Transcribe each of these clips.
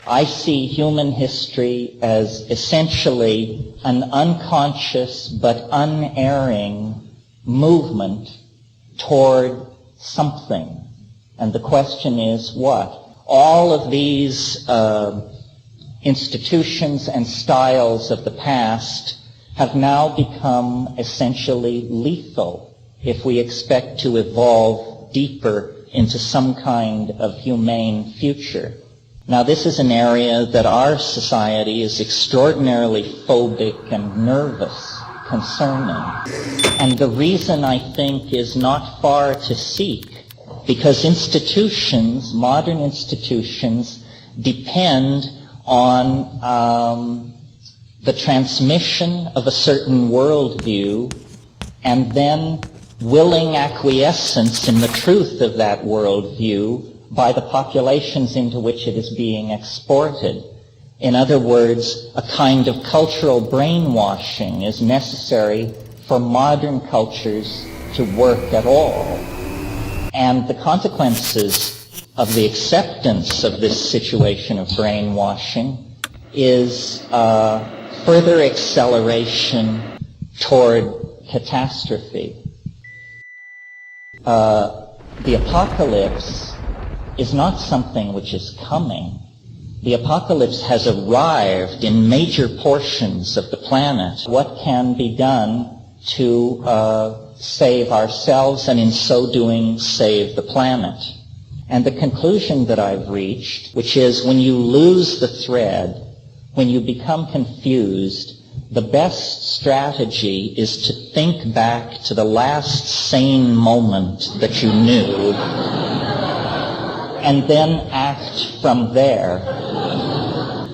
I see human history as essentially an unconscious but unerring movement toward something. And the question is what? All of these institutions and styles of the past have now become essentially lethal if we expect to evolve deeper into some kind of humane future. Now, this is an area that our society is extraordinarily phobic and nervous concerning. And the reason, I think, is not far to seek, because institutions, modern institutions, depend on the transmission of a certain worldview and then willing acquiescence in the truth of that worldview by the populations into which it is being exported. In other words, a kind of cultural brainwashing is necessary for modern cultures to work at all. And the consequences of the acceptance of this situation of brainwashing is further acceleration toward catastrophe. The apocalypse is not something which is coming. The apocalypse has arrived in major portions of the planet. What can be done to save ourselves and in so doing save the planet? And the conclusion that I've reached, which is when you lose the thread, when you become confused, the best strategy is to think back to the last sane moment that you knew and then act from there.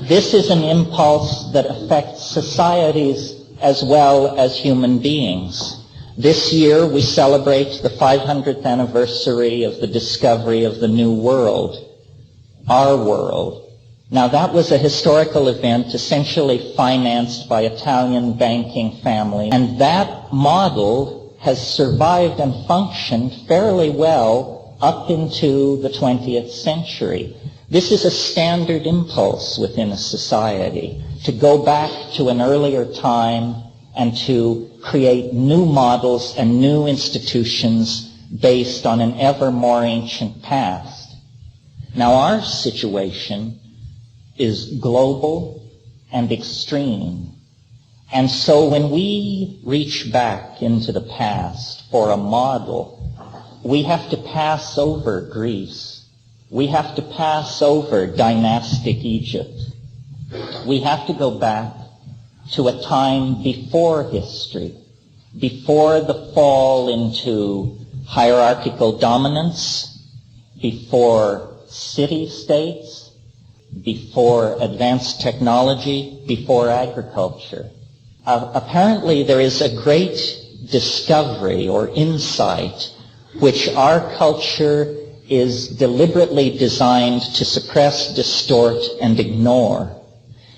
This is an impulse that affects societies as well as human beings. This year we celebrate the 500th anniversary of the discovery of the New World, our world. Now that was a historical event essentially financed by Italian banking families, and that model has survived and functioned fairly well up into the 20th century. This is a standard impulse within a society, to go back to an earlier time and to create new models and new institutions based on an ever more ancient past. Now our situation is global and extreme. And so when we reach back into the past for a model, we have to pass over Greece. We have to pass over dynastic Egypt. We have to go back to a time before history, before the fall into hierarchical dominance, before city-states, before advanced technology, before agriculture. Apparently there is a great discovery or insight which our culture is deliberately designed to suppress, distort, and ignore.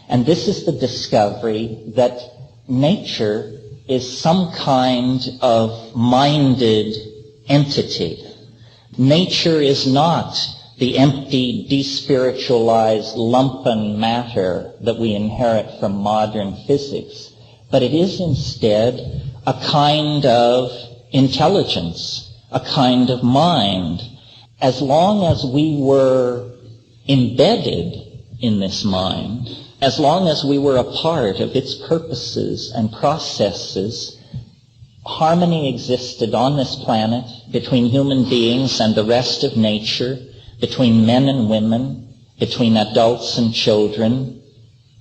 And this is the discovery that nature is some kind of minded entity. Nature is not the empty, despiritualized lumpen matter that we inherit from modern physics, but it is instead a kind of intelligence, a kind of mind. As long as we were embedded in this mind, as long as we were a part of its purposes and processes, harmony existed on this planet between human beings and the rest of nature, between men and women, between adults and children,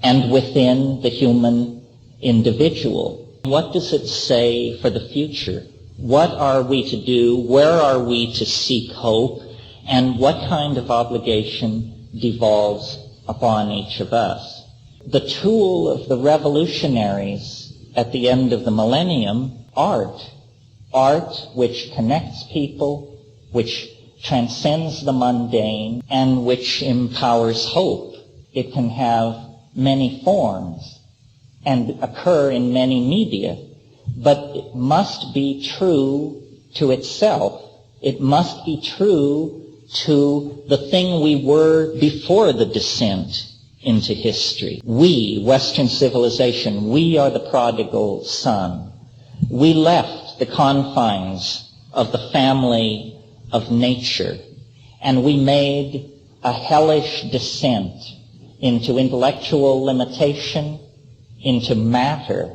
and within the human individual. What does it say for the future? What are we to do? Where are we to seek hope? And what kind of obligation devolves upon each of us? The tool of the revolutionaries at the end of the millennium, art which connects people, which transcends the mundane, and which empowers hope. It can have many forms and occur in many media, but it must be true to itself. It must be true to the thing we were before the descent into history. We, Western civilization, we are the prodigal son. We left the confines of the family of nature, and we made a hellish descent into intellectual limitation, into matter,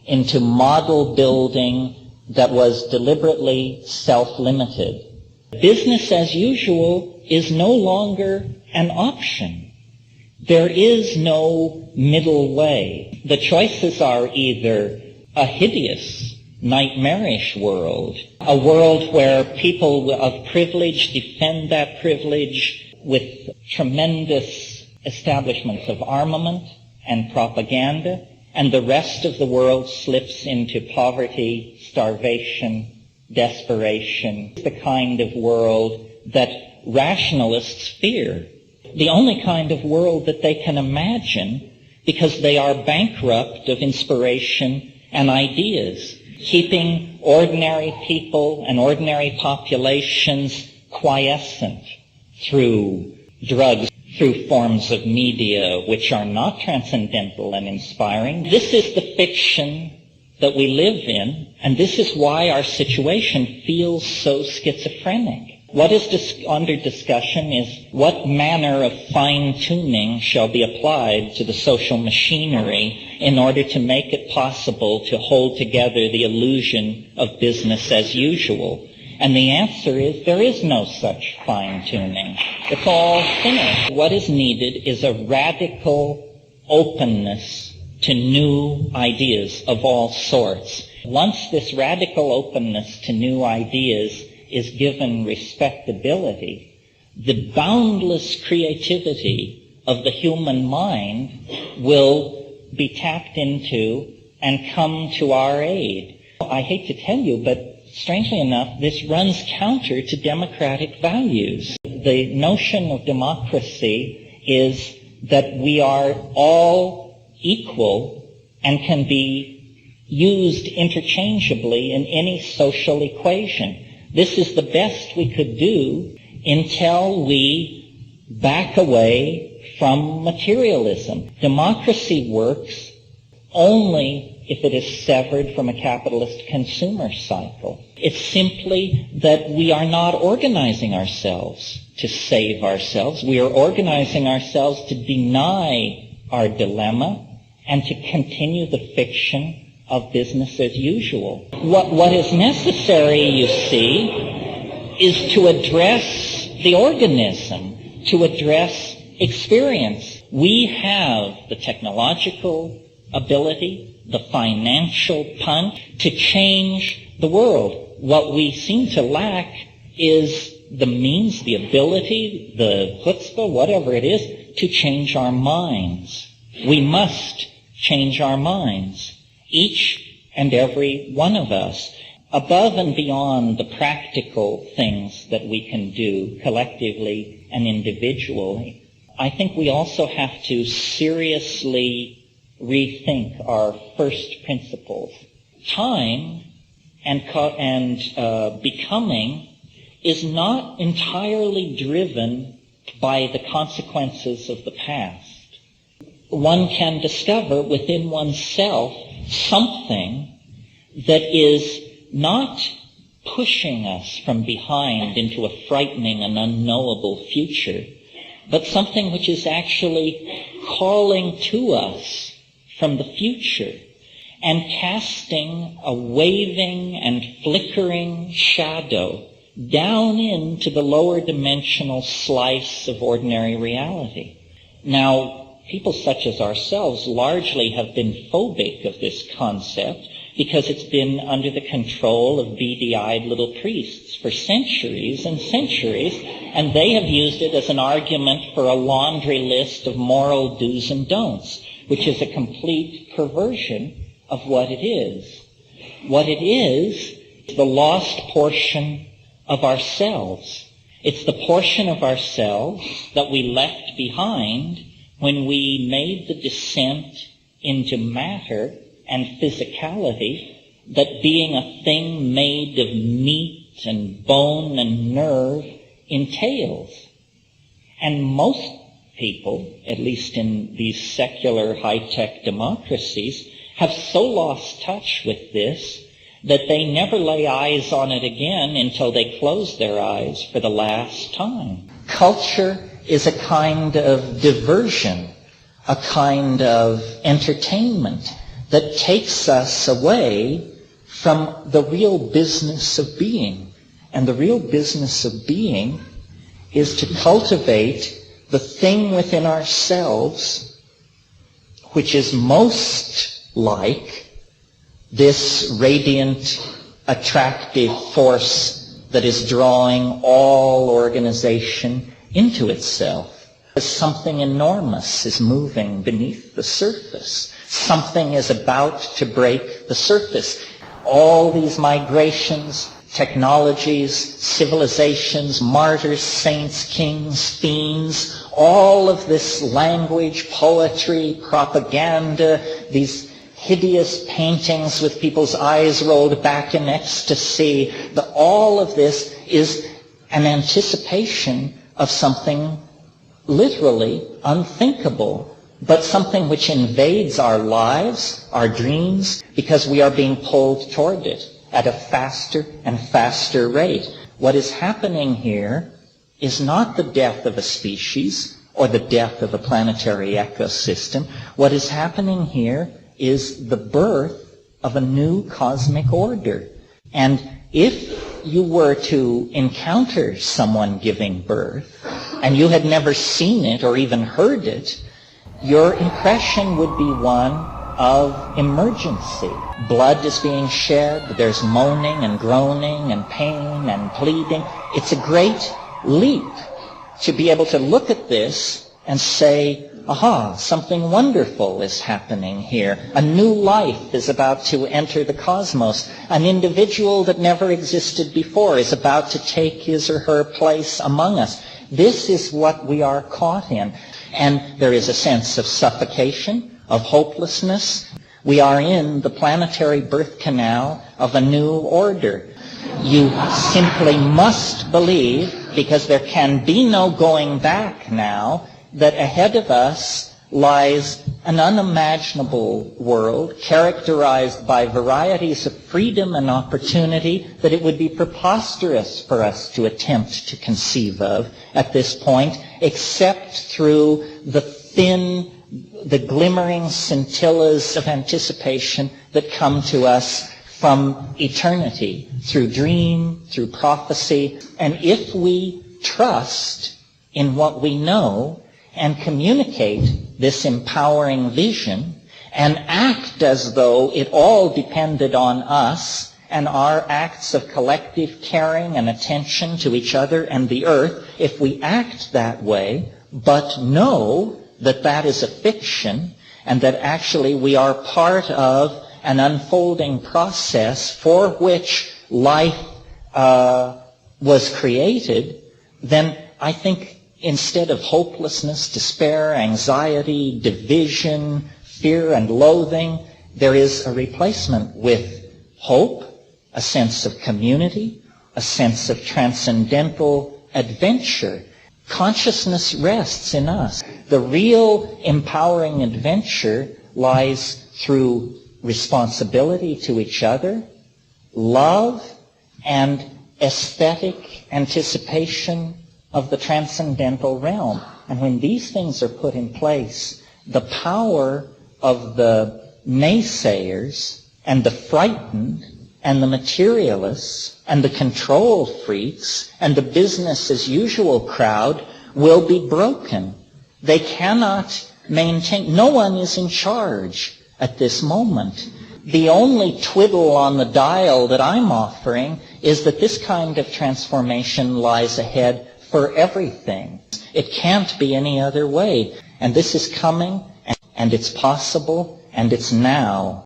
into model building that was deliberately self-limited. Business as usual is no longer an option. There is no middle way. The choices are either a hideous, nightmarish world, a world where people of privilege defend that privilege with tremendous establishments of armament and propaganda, and the rest of the world slips into poverty, starvation, desperation, the kind of world that rationalists fear, the only kind of world that they can imagine because they are bankrupt of inspiration and ideas, keeping ordinary people and ordinary populations quiescent through drugs, through forms of media which are not transcendental and inspiring. This is the fiction that we live in, and this is why our situation feels so schizophrenic. What is under discussion is what manner of fine-tuning shall be applied to the social machinery in order to make it possible to hold together the illusion of business as usual. And the answer is there is no such fine-tuning. It's all finished. What is needed is a radical openness to new ideas of all sorts. Once this radical openness to new ideas is given respectability, the boundless creativity of the human mind will be tapped into and come to our aid. I hate to tell you, but strangely enough, this runs counter to democratic values. The notion of democracy is that we are all equal and can be used interchangeably in any social equation. This is the best we could do until we back away from materialism. Democracy works only if it is severed from a capitalist consumer cycle. It's simply that we are not organizing ourselves to save ourselves. We are organizing ourselves to deny our dilemma and to continue the fiction of business as usual. What is necessary, you see, is to address the organism, to address experience. We have the technological ability, the financial punch to change the world. What we seem to lack is the means, the ability, the chutzpah, whatever it is, to change our minds. We must change our minds. Each and every one of us, above and beyond the practical things that we can do collectively and individually, I think we also have to seriously rethink our first principles. Time and becoming is not entirely driven by the consequences of the past. One can discover within oneself something that is not pushing us from behind into a frightening and unknowable future, but something which is actually calling to us from the future and casting a waving and flickering shadow down into the lower dimensional slice of ordinary reality. Now, people such as ourselves largely have been phobic of this concept because it's been under the control of beady-eyed little priests for centuries and centuries, and they have used it as an argument for a laundry list of moral do's and don'ts, which is a complete perversion of what it is. What it is the lost portion of ourselves. It's the portion of ourselves that we left behind when we made the descent into matter and physicality, that being a thing made of meat and bone and nerve entails. And most people, at least in these secular high-tech democracies, have so lost touch with this that they never lay eyes on it again until they close their eyes for the last time. Culture is a kind of diversion, a kind of entertainment that takes us away from the real business of being. And the real business of being is to cultivate the thing within ourselves which is most like this radiant, attractive force that is drawing all organization into itself. Something enormous is moving beneath the surface. Something is about to break the surface. All these migrations, technologies, civilizations, martyrs, saints, kings, fiends, all of this language, poetry, propaganda, these hideous paintings with people's eyes rolled back in ecstasy, all of this is an anticipation of something literally unthinkable, but something which invades our lives, our dreams, because we are being pulled toward it at a faster and faster rate. What is happening here is not the death of a species or the death of a planetary ecosystem. What is happening here is the birth of a new cosmic order. And if you were to encounter someone giving birth, and you had never seen it or even heard it, your impression would be one of emergency. Blood is being shed, there's moaning and groaning and pain and pleading. It's a great leap to be able to look at this and say, aha, something wonderful is happening here. A new life is about to enter the cosmos. An individual that never existed before is about to take his or her place among us. This is what we are caught in. And there is a sense of suffocation, of hopelessness. We are in the planetary birth canal of a new order. You simply must believe, because there can be no going back now, that ahead of us lies an unimaginable world characterized by varieties of freedom and opportunity that it would be preposterous for us to attempt to conceive of at this point, except through the glimmering scintillas of anticipation that come to us from eternity, through dream, through prophecy. And if we trust in what we know and communicate this empowering vision and act as though it all depended on us and our acts of collective caring and attention to each other and the earth, if we act that way, but know that that is a fiction and that actually we are part of an unfolding process for which life was created, then I think instead of hopelessness, despair, anxiety, division, fear, and loathing, there is a replacement with hope, a sense of community, a sense of transcendental adventure. Consciousness rests in us. The real empowering adventure lies through responsibility to each other, love, and aesthetic anticipation of the transcendental realm. And when these things are put in place, the power of the naysayers and the frightened and the materialists and the control freaks and the business as usual crowd will be broken. They cannot maintain, no one is in charge at this moment. The only twiddle on the dial that I'm offering is that this kind of transformation lies ahead for everything. It can't be any other way. And this is coming, and it's possible, and it's now.